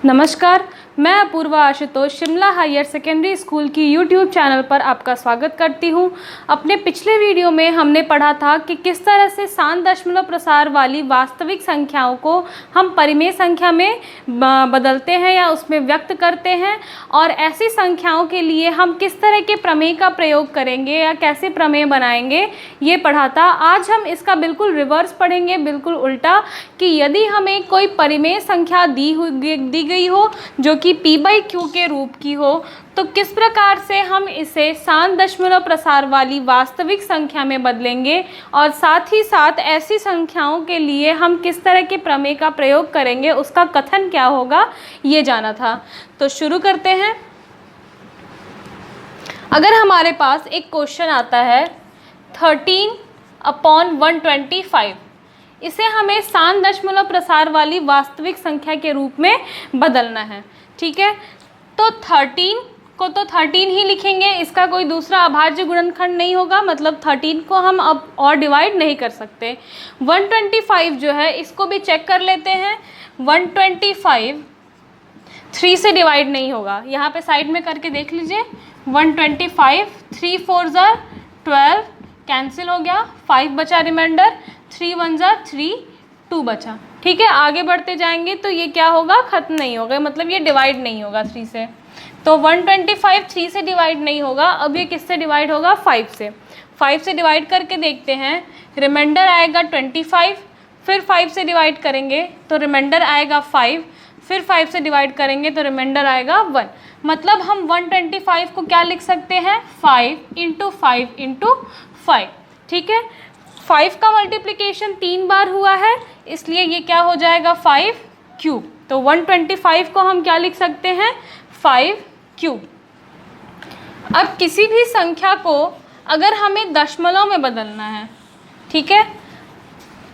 नमस्कार, मैं Apurva Ashutosh Shimla higher secondary school की यूट्यूब चैनल पर आपका स्वागत करती हूं। अपने पिछले वीडियो में हमने पढ़ा था कि किस तरह से शांत दशमलव प्रसार वाली वास्तविक संख्याओं को हम परिमेय संख्या में बदलते हैं या उसमें व्यक्त करते हैं, और ऐसी संख्याओं के लिए हम किस तरह के प्रमेय का प्रयोग करेंगे या कैसे प्रमेय बनाएंगे, ये पढ़ा था। आज हम इसका बिल्कुल रिवर्स पढ़ेंगे, बिल्कुल उल्टा, कि यदि हमें कोई परिमेय संख्या दी गई हो जो कि p/q के रूप की हो, तो किस प्रकार से हम इसे शांत दशमलव प्रसार वाली वास्तविक संख्या में बदलेंगे, और साथ ही साथ ऐसी संख्याओं के लिए हम किस तरह के प्रमेय का प्रयोग करेंगे, उसका कथन क्या होगा, ये जाना था। तो शुरू करते हैं। अगर हमारे पास एक क्वेश्चन आता है 13/125, इसे हमें शांत दशमलव प्रसार वाली वास्तविक संख्या के रूप में बदलना है, ठीक है। तो 13 को तो 13 ही लिखेंगे, इसका कोई दूसरा अभाज्य गुणनखंड नहीं होगा, मतलब 13 को हम अब और डिवाइड नहीं कर सकते। 125 जो है, इसको भी चेक कर लेते हैं। 125 3 से डिवाइड नहीं होगा, यहाँ पे साइड में करके देख लीजिए। 125 3 4 12 कैंसिल हो गया, 5 बचा रिमाइंडर, 3 1 3 2 बचा, ठीक है। आगे बढ़ते जाएंगे तो ये क्या होगा, खत्म नहीं होगा, मतलब ये डिवाइड नहीं होगा 3 से। तो 125 3 से डिवाइड नहीं होगा, अब ये किससे डिवाइड होगा, 5 से। 5 से डिवाइड करके देखते हैं, रिमाइंडर आएगा 25, फिर 5 से डिवाइड करेंगे तो रिमाइंडर आएगा 5, फिर 5 से डिवाइड करेंगे तो रिमाइंडर आएगा 1। मतलब हम 125 को क्या लिख सकते हैं, 5 × 5 × 5, ठीक है। 5 का मल्टीप्लिकेशन 3 बार हुआ है, इसलिए ये क्या हो जाएगा, 5 क्यूब। तो 125 को हम क्या लिख सकते हैं, 5 क्यूब। अब किसी भी संख्या को अगर हमें दशमलव में बदलना है, ठीक है,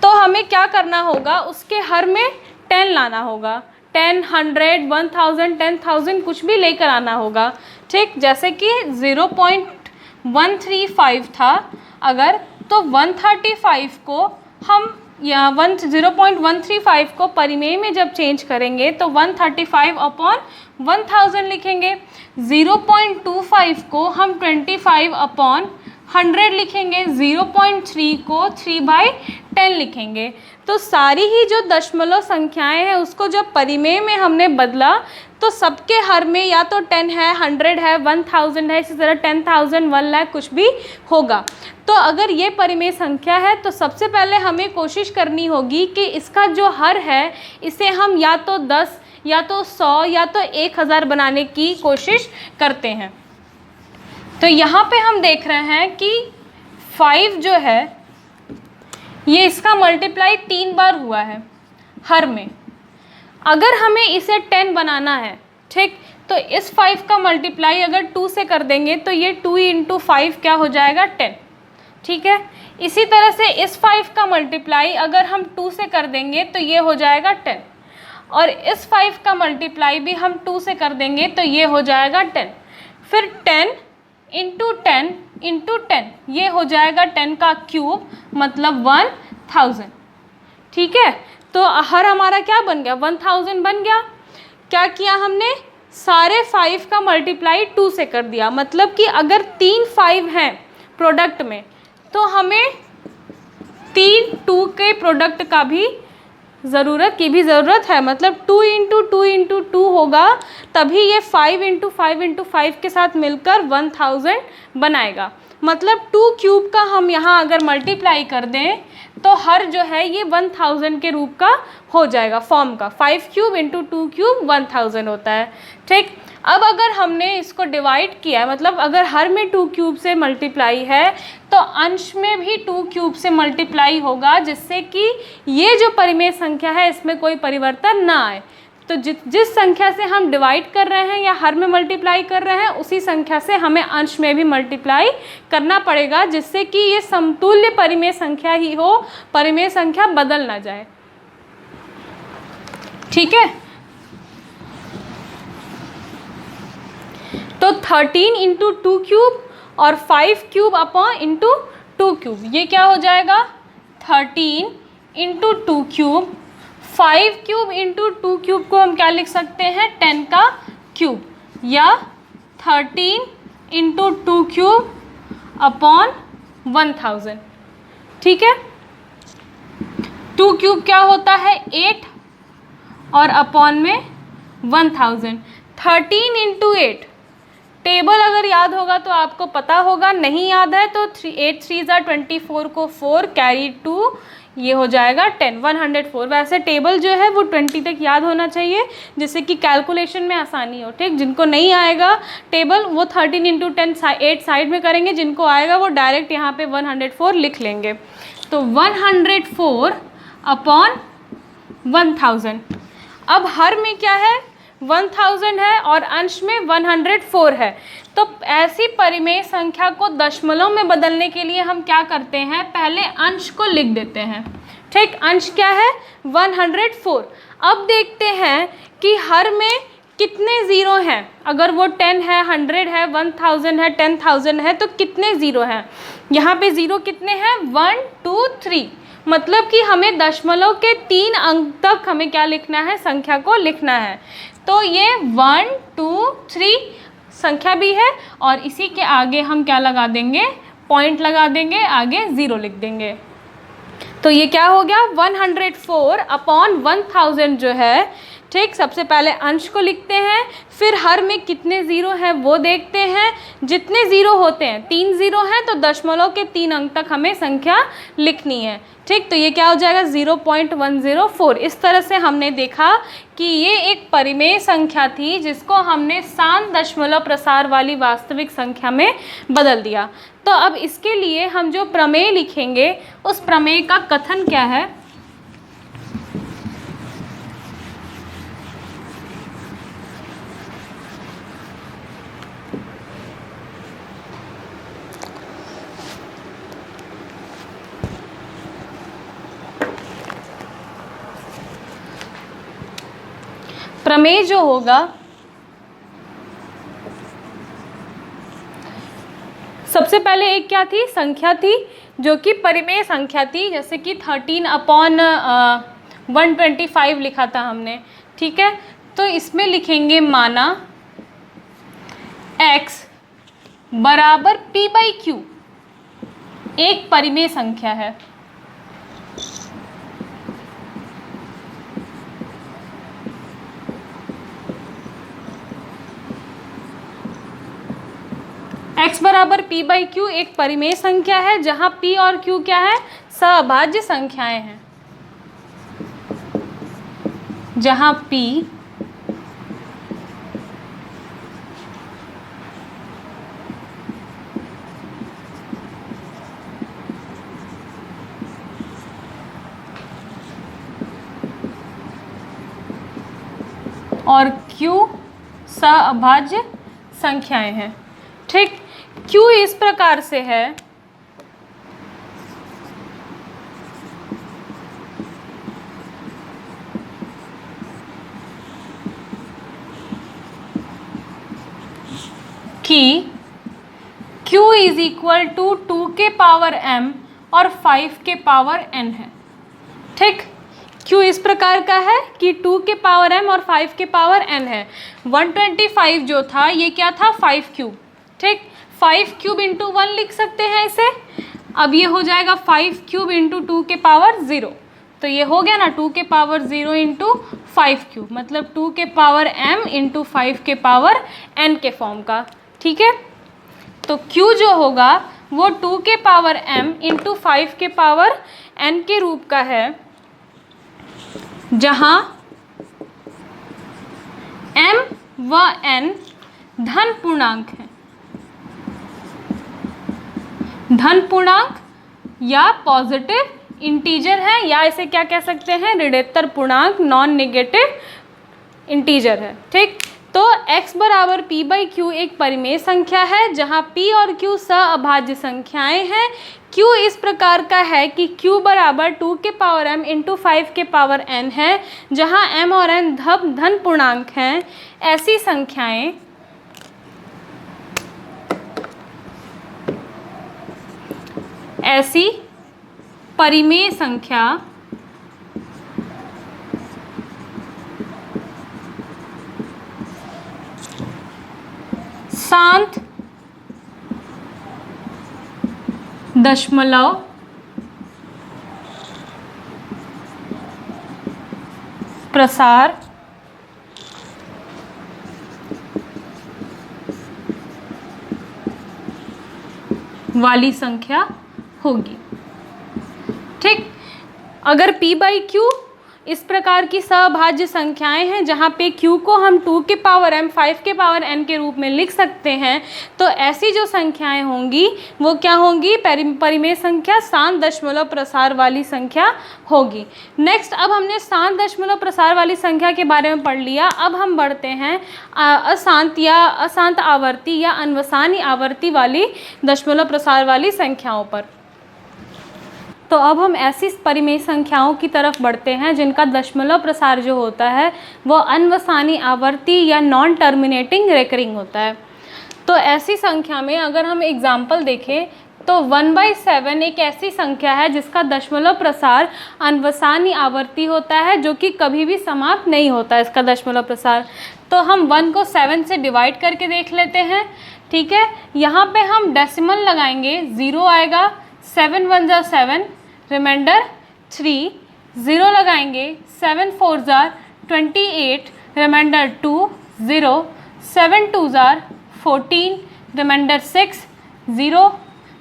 तो हमें क्या करना होगा, उसके हर में 10 लाना होगा। 10, 100, 1000, 10,000 कुछ भी लेकर आना होगा, ठीक। जैसे कि 0.135 था अगर, तो 135 को हम या 0.135 को परिमेय में जब चेंज करेंगे तो 135/1000 लिखेंगे। 0.25 को हम 25/100 लिखेंगे। 0.3 को 3/10 लिखेंगे। तो सारी ही जो दशमलव संख्याएं हैं उसको जब परिमेय में हमने बदला तो सबके हर में या तो 10 है, 100 है, 1000 है, इसी तरह 10,000, 1 लाख कुछ भी होगा। तो अगर ये परिमेय संख्या है तो सबसे पहले हमें कोशिश करनी होगी कि इसका जो हर है इसे हम या तो 10 या तो 100 या तो 1000 बनाने की कोशिश करते हैं। तो यहाँ पे हम देख रहे हैं कि 5 जो है ये इसका मल्टीप्लाई 3 बार हुआ है हर में। अगर हमें इसे 10 बनाना है, ठीक, तो इस 5 का मल्टीप्लाई अगर 2 से कर देंगे तो ये 2 × 5 क्या हो जाएगा, 10, ठीक है। इसी तरह से इस 5 का मल्टीप्लाई अगर हम 2 से कर देंगे तो ये हो जाएगा 10, और इस 5 का मल्टीप्लाई भी हम 2 से कर देंगे तो ये हो जाएगा 10। फिर 10 × 10 × 10, ये हो जाएगा 10 का क्यूब, मतलब 1000, ठीक है। तो हर हमारा क्या बन गया, 1000 बन गया। क्या किया हमने, सारे 5 का मल्टीप्लाई 2 से कर दिया, मतलब कि अगर 3 5 हैं प्रोडक्ट में तो हमें 3 2 के प्रोडक्ट का भी ज़रूरत है, मतलब 2 × 2 × 2 होगा, तभी ये 5 × 5 × 5 के साथ मिलकर 1000 बनाएगा। मतलब 2 क्यूब का हम यहाँ अगर मल्टीप्लाई कर दें तो हर जो है ये 1000 के रूप का हो जाएगा, फॉर्म का। 5 क्यूब × 2 क्यूब 1000 होता है, ठीक। अब अगर हमने इसको डिवाइड किया है, मतलब अगर हर में 2 क्यूब से मल्टीप्लाई है तो अंश में भी 2 क्यूब से मल्टीप्लाई होगा, जिससे कि ये जो परिमेय संख्या है इसमें कोई परिवर्तन ना आए। तो जिस संख्या से हम डिवाइड कर रहे हैं या हर में मल्टीप्लाई कर रहे हैं उसी संख्या से हमें अंश में भी मल्टीप्लाई करना पड़ेगा, जिससे कि ये समतुल्य परिमेय संख्या ही हो, परिमेय संख्या बदल ना जाए, ठीक है। तो 13 × 2 क्यूब और 5 क्यूब × 2 क्यूब, ये क्या हो जाएगा, 13 × 2 क्यूब 5 क्यूब इंटू 2 क्यूब को हम क्या लिख सकते हैं, 10 का क्यूब, या 13 इंटू 2 क्यूब अपॉन 1000। ठीक है, 2 क्यूब क्या होता है 8 और अपॉन में 1000। 13 इंटू 8, टेबल अगर याद होगा तो आपको पता होगा, नहीं याद है तो 8 3 24 को 4 कैरी 2, ये हो जाएगा 10, 104। वैसे टेबल जो है वो 20 तक याद होना चाहिए जिससे कि कैलकुलेशन में आसानी हो। ठीक, जिनको नहीं आएगा टेबल वो 13 इंटू 10 8 साइड में करेंगे, जिनको आएगा वो डायरेक्ट यहाँ पे 104 लिख लेंगे। तो 104 अपॉन 1000। अब हर में क्या है 1000 है और अंश में 104 है, तो ऐसी परिमेय संख्या को दशमलव में बदलने के लिए हम क्या करते हैं, पहले अंश को लिख देते हैं। ठीक, अंश क्या है 104। अब देखते हैं कि हर में कितने ज़ीरो हैं, अगर वो 10 है, 100 है, 1000 है, 10,000 है, तो कितने ज़ीरो हैं। यहाँ पे ज़ीरो कितने हैं 1 2 3, मतलब कि हमें दशमलव के 3 अंक तक हमें क्या लिखना है, संख्या को लिखना है। तो ये 1 2 3 संख्या भी है और इसी के आगे हम क्या लगा देंगे, पॉइंट लगा देंगे, आगे ज़ीरो लिख देंगे। तो ये क्या हो गया 104 अपॉन 1000 जो है। ठीक, सबसे पहले अंश को लिखते हैं, फिर हर में कितने ज़ीरो हैं वो देखते हैं। जितने ज़ीरो होते हैं, 3 ज़ीरो हैं, तो दशमलव के 3 अंक तक हमें संख्या लिखनी है। ठीक, तो ये क्या हो जाएगा 0.104। इस तरह से हमने देखा कि ये एक परिमेय संख्या थी जिसको हमने शांत दशमलव प्रसार वाली वास्तविक संख्या में बदल दिया। तो अब इसके लिए हम जो प्रमेय लिखेंगे उस प्रमेय का कथन क्या है। प्रमेय जो होगा, सबसे पहले एक क्या थी, संख्या थी जो कि परिमेय संख्या थी, जैसे कि 13 अपॉन 125 लिखा था हमने। ठीक है, तो इसमें लिखेंगे माना x बराबर p/q एक परिमेय संख्या है। x बराबर p/q एक परिमेय संख्या है जहां p और q क्या है, सहअभाज्य संख्याएं हैं। जहां p और q सहअभाज्य संख्याएं हैं। ठीक, q इस प्रकार से है कि q इज इक्वल टू 2 के पावर m और 5 के पावर n है। ठीक, q इस प्रकार का है कि 2 के पावर m और 5 के पावर n है। 125 जो था ये क्या था 5 क्यूब। ठीक, 5 क्यूब इंटू 1 लिख सकते हैं इसे। अब ये हो जाएगा 5 क्यूब इंटू 2 के पावर 0, तो ये हो गया ना 2 के पावर 0 इंटू 5 क्यूब, मतलब 2 के पावर m इंटू 5 के पावर n के फॉर्म का। ठीक है, तो q जो होगा वो 2 के पावर m इंटू 5 के पावर n के रूप का है, जहाँ m व n धन पूर्णांक है। धन पूर्णांक या पॉजिटिव इंटीजर है, या इसे क्या कह सकते हैं, ऋणोत्तर पूर्णांक, नॉन नेगेटिव इंटीजर है। ठीक, तो x बराबर p/q एक परिमेय संख्या है जहां p और q सहअभाज्य संख्याएं हैं। q इस प्रकार का है कि q बराबर 2 के पावर m इंटू 5 के पावर n है, जहां m और n धन पूर्णांक हैं। ऐसी संख्याएं ऐसी परिमेय संख्या अशांत दशमलव प्रसार वाली संख्या होगी। ठीक, अगर p बाई क्यू इस प्रकार की सभाज्य संख्याएं हैं जहाँ पे q को हम 2 के पावर m 5 के पावर n के रूप में लिख सकते हैं, तो ऐसी जो संख्याएं होंगी वो क्या होंगी? परिमेय संख्या शांत दशमलव प्रसार वाली संख्या होगी। नेक्स्ट, अब हमने शांत दशमलव प्रसार वाली संख्या के बारे में पढ़ लिया। अब हम बढ़ते हैं अशांत आवर्ती या अनवसानी आवर्ती वाली दशमलव प्रसार वाली संख्याओं पर। तो अब हम ऐसी परिमेय संख्याओं की तरफ बढ़ते हैं जिनका दशमलव प्रसार जो होता है वो अनवसानी आवर्ती या नॉन टर्मिनेटिंग रेकरिंग होता है। तो ऐसी संख्या में अगर हम एग्जाम्पल देखें तो 1/7 एक ऐसी संख्या है जिसका दशमलव प्रसार अनवसानी आवर्ती होता है, जो कि कभी भी समाप्त नहीं होता इसका दशमलव प्रसार। तो हम 1 को 7 से डिवाइड करके देख लेते हैं। ठीक है, यहाँ पे हम डेसिमल लगाएंगे, 0 आएगा, 7 1 जा 7, रिमाइंडर 3, 0 लगाएंगे, 7 4 जार 28, रिमाइंडर 2, 0, 7 2 जार 14, रिमाइंडर 6, 0,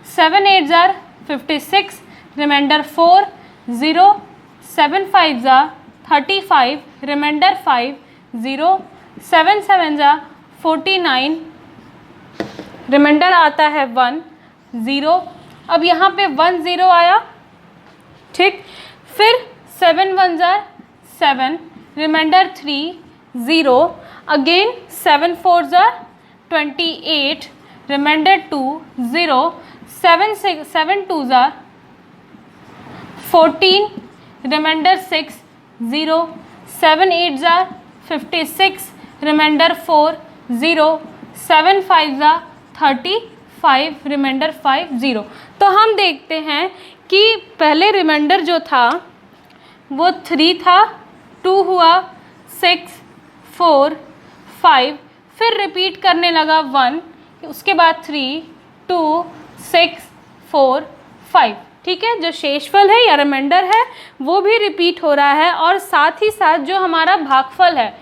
7 8 जार 56, रिमाइंडर 4, 0, 7 5 जा 35, रिमाइंडर 5, 0, 7 7 जा 49, रिमाइंडर आता है 1, 0। अब यहाँ पे 1 0 आया। ठीक, फिर 7 1 जार 7, रिमाइंडर 3, 0, अगेन 7 4 जार 28, रिमाइंडर 2, 0, 7 2 जार 14, रिमाइंडर 6, 0, 7 8 जार 56, रिमाइंडर 4, 0, 7 5 जार 35, रिमाइंडर 5, 0। तो हम देखते हैं कि पहले रिमाइंडर जो था वो 3 था, 2 हुआ, 6 4 5, फिर रिपीट करने लगा 1, उसके बाद 3 2 6 4 5। ठीक है, जो शेषफल है या रिमाइंडर है वो भी रिपीट हो रहा है, और साथ ही साथ जो हमारा भागफल है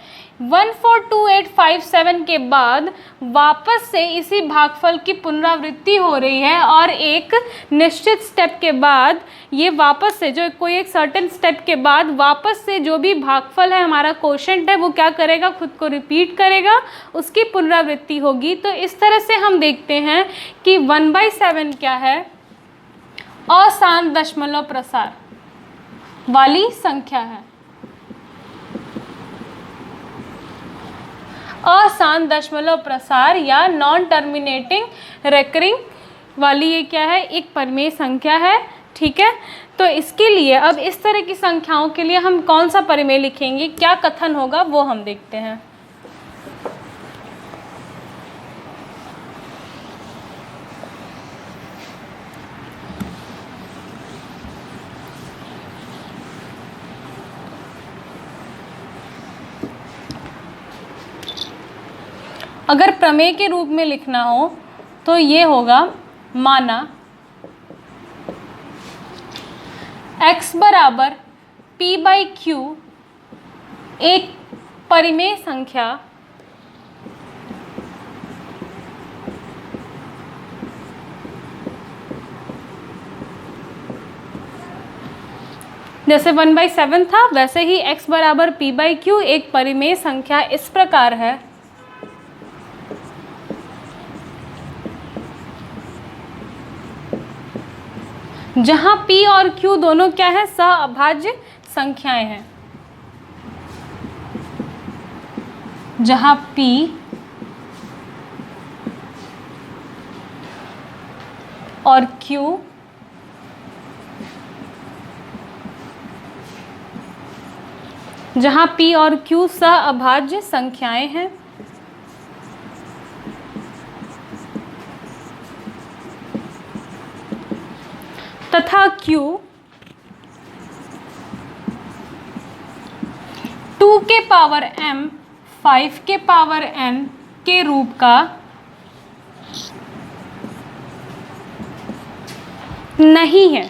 142857 के बाद वापस से इसी भागफल की पुनरावृत्ति हो रही है, और एक निश्चित स्टेप के बाद ये वापस से जो कोई एक सर्टेन स्टेप के बाद वापस से जो भी भागफल है हमारा कोशेंट है वो क्या करेगा? खुद को रिपीट करेगा, उसकी पुनरावृत्ति होगी। तो इस तरह से हम देखते हैं कि 1/7 क्या है? अशांत दशमलव प्रसार वाली संख्या है। अशांत दशमलव प्रसार या नॉन टर्मिनेटिंग रेकरिंग वाली ये क्या है? एक परिमेय संख्या है। ठीक है, तो इसके लिए अब इस तरह की संख्याओं के लिए हम कौन सा परिमेय लिखेंगे, क्या कथन होगा वो हम देखते हैं। अगर प्रमेय के रूप में लिखना हो तो ये होगा, माना x बराबर p/q एक परिमेय संख्या जैसे 1/7 था वैसे ही x बराबर p/q एक परिमेय संख्या इस प्रकार है जहां p और q दोनों क्या है? सहअभाज्य संख्याएं हैं। जहां p और q सहअभाज्य संख्याएं हैं। तथा Q 2 के पावर m 5 के पावर n के रूप का नहीं है।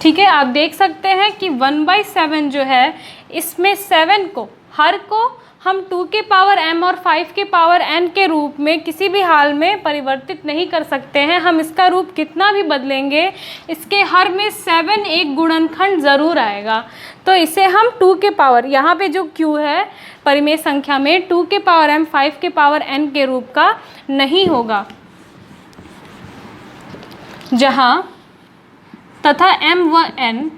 ठीक है, आप देख सकते हैं कि 1/7 जो है इसमें 7 को, हर को हम 2 के पावर m और 5 के पावर n के रूप में किसी भी हाल में परिवर्तित नहीं कर सकते हैं। हम इसका रूप कितना भी बदलेंगे, इसके हर में 7 एक गुणनखंड ज़रूर आएगा। तो इसे हम 2 के पावर, यहाँ पे जो q है परिमेय संख्या में 2 के पावर m 5 के पावर n के रूप का नहीं होगा, जहाँ तथा m व n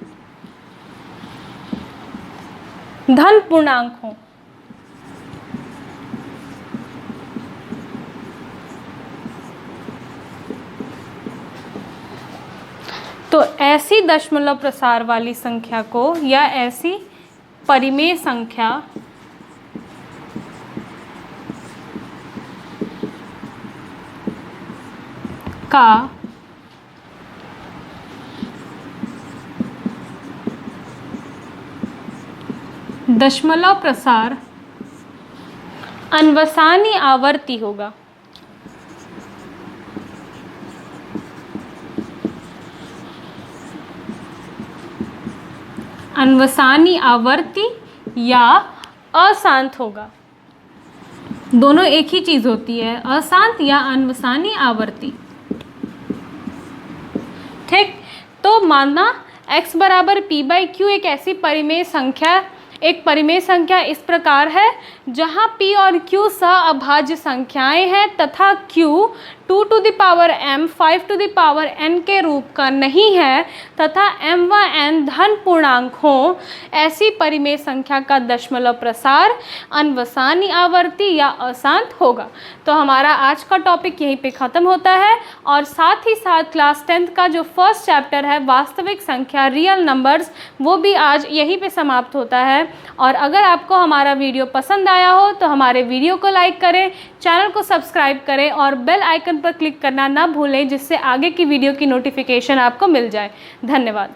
धन पूर्णांक हों। तो ऐसी दशमलव प्रसार वाली संख्या को या ऐसी परिमेय संख्या का दशमलव प्रसार अनवसानी आवर्ती होगा। अनवसानी आवर्ती या अशांत होगा, दोनों एक ही चीज़ होती है, अशांत या अनवसानी आवर्ती। ठीक, तो मानना x बराबर p/q एक ऐसी परिमेय संख्या, एक परिमेय संख्या इस प्रकार है जहाँ p और q सअभाज्य संख्याएं हैं तथा q 2 to the power m 5 to the power n के रूप का नहीं है तथा m व n धन पूर्णांक हों, ऐसी परिमेय संख्या का दशमलव प्रसार अनवसानी आवर्ती या अशांत होगा। तो हमारा आज का टॉपिक यहीं पे ख़त्म होता है और साथ ही साथ क्लास 10th का जो फर्स्ट चैप्टर है वास्तविक संख्या रियल नंबर्स, वो भी आज यहीं पे समाप्त होता है। और अगर आपको हमारा वीडियो पसंद आया हो तो हमारे वीडियो को लाइक करें, चैनल को सब्सक्राइब करें और बेल आइकन पर क्लिक करना ना भूलें, जिससे आगे की वीडियो की नोटिफिकेशन आपको मिल जाए। धन्यवाद।